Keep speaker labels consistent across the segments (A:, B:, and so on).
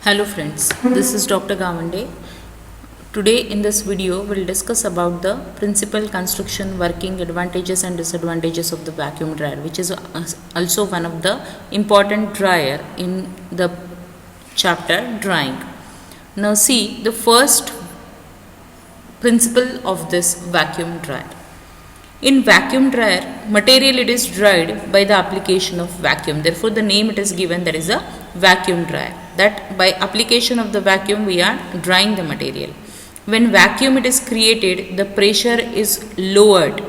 A: Hello friends, this is Dr. Gawande. Today in this video we'll discuss about the principal construction, working, advantages and disadvantages of the vacuum dryer, which is also one of the important dryer in the chapter drying. Now see the first principle of this vacuum dryer. In vacuum dryer, material it is dried by the application of vacuum. Therefore, the name it is given, that is a vacuum dryer. That by application of the vacuum we are drying the material. When vacuum it is created, the pressure is lowered.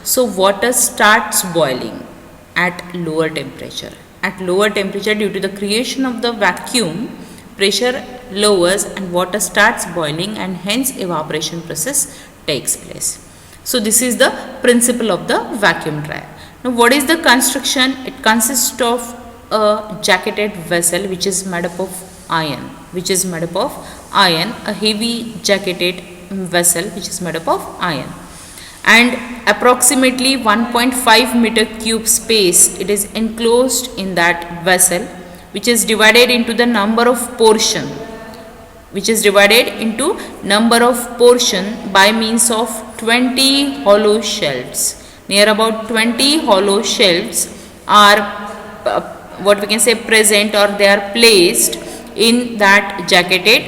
A: So water starts boiling at lower temperature. At lower temperature, due to the creation of the vacuum, pressure lowers and water starts boiling, and hence evaporation process takes place. So this is the principle of the vacuum dryer. Now what is the construction? It consists of a jacketed vessel which is made up of iron, a heavy jacketed vessel which is made up of iron, and approximately 1.5 meter cube space it is enclosed in that vessel, which is divided into the number of portion by means of 20 hollow shelves. Near about 20 hollow shelves are present, or they are placed in that jacketed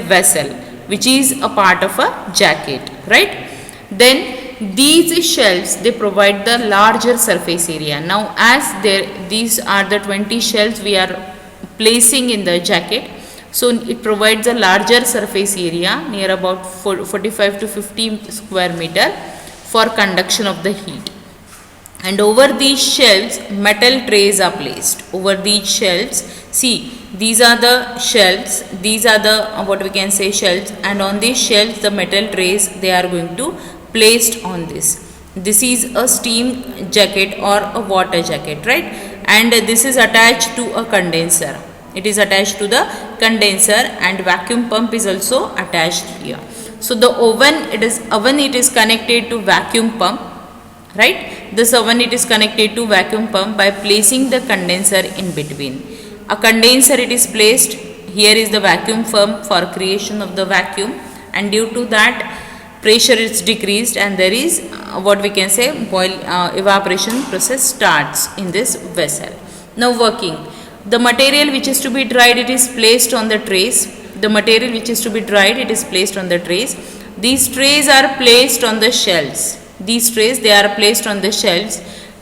A: vessel, which is a part of a jacket, right? Then these shelves, they provide the larger surface area. Now as these are the 20 shelves we are placing in the jacket, so it provides a larger surface area, near about 45 to 50 square meter, for conduction of the heat. And over these shelves metal trays are placed. Over these shelves, see, these are the shelves, these are the shelves, and on these shelves the metal trays, they are going to placed on this. This is a steam jacket or a water jacket, right? And this is attached to a condenser. It is attached to the condenser, and vacuum pump is also attached here. So the oven it is connected to vacuum pump, right? This oven it is connected to vacuum pump by placing the condenser in between. A condenser it is placed, here is the vacuum pump for creation of the vacuum, and due to that pressure is decreased, and there is evaporation process starts in this vessel. Now working. The material which is to be dried, it is placed on the trays. These trays are placed on the shelves.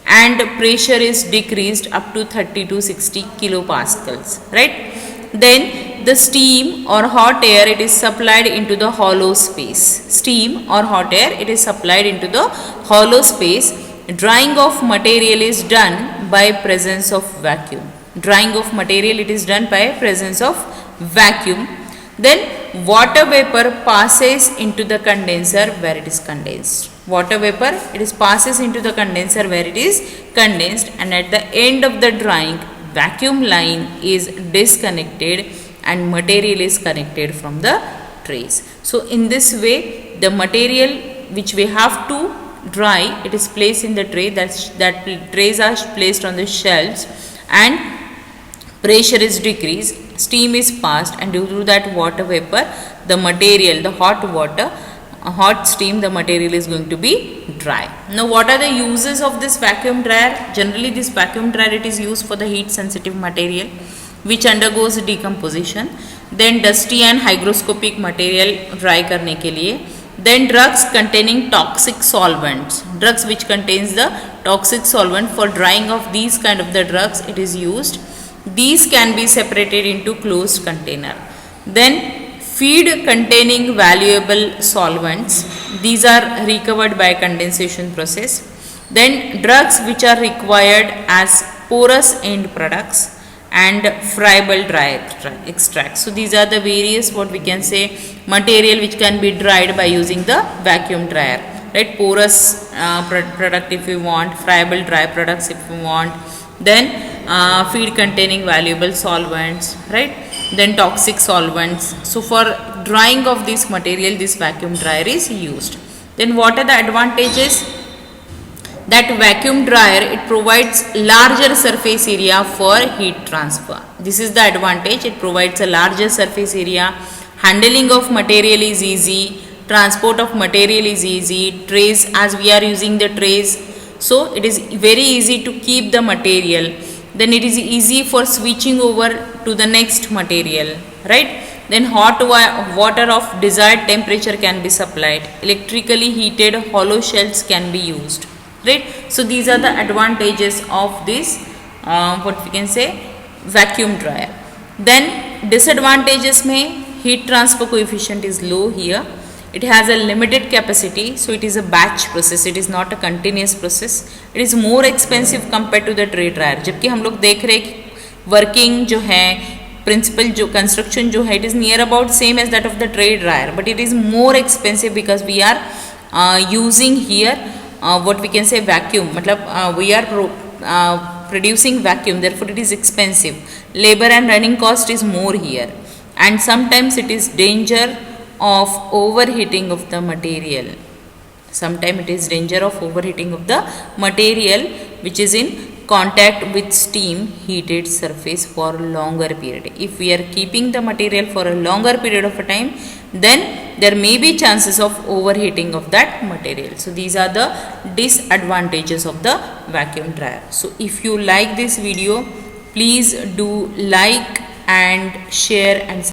A: And pressure is decreased up to 30 to 60 kilopascals, right? Then the steam or hot air, it is supplied into the hollow space. Drying of material is done by presence of vacuum. Then water vapor passes into the condenser where it is condensed. And at the end of the drying, vacuum line is disconnected and material is connected from the trays. So in this way, the material which we have to dry, it is placed in the tray. That trays are placed on the shelves, and pressure is decreased, steam is passed, and due to that water vapor, the material, the hot steam, the material is going to be dry. Now what are the uses of this vacuum dryer? Generally this vacuum dryer, it is used for the heat sensitive material which undergoes decomposition. Then dusty and hygroscopic material dry करने के लिए. Then drugs containing toxic solvents. Drugs which contains the toxic solvent, for drying of these kind of the drugs it is used. These can be separated into closed container. Then feed containing valuable solvents. These are recovered by condensation process. Then drugs which are required as porous end products and friable dry extracts. So these are the various material which can be dried by using the vacuum dryer, right? Porous product if you want, friable dry products if you want, then feed containing valuable solvents, right? Then toxic solvents. So for drying of this material, this vacuum dryer is used. Then what are the advantages? that vacuum dryer, it provides larger surface area for heat transfer. This is the advantage. It provides a larger surface area. Handling of material is easy. Transport of material is easy. Trays, as we are using the trays, so it is very easy to keep the material. Then it is easy for switching over to the next material, right? Then hot water of desired temperature can be supplied. Electrically heated hollow shells can be used, right? So these are the advantages of this what we can say vacuum dryer. Then disadvantages में heat transfer coefficient is low here. It has a limited capacity, so it is a batch process. It is not a continuous process. It is more expensive compared to the tray dryer. जबकि हम लोग देख रहे हैं working जो है principal जो construction जो है it is near about same as that of the tray dryer, but it is more expensive because we are using here what we can say vacuum, मतलब we are producing vacuum, therefore it is expensive. Labor and running cost is more here, and sometimes it is danger of overheating of the material. Sometimes it is danger of overheating of the material which is in contact with steam heated surface for longer period. If we are keeping the material for a longer period of a time, then there may be chances of overheating of that material. So these are the disadvantages of the vacuum dryer. So if you like this video, please do like and share and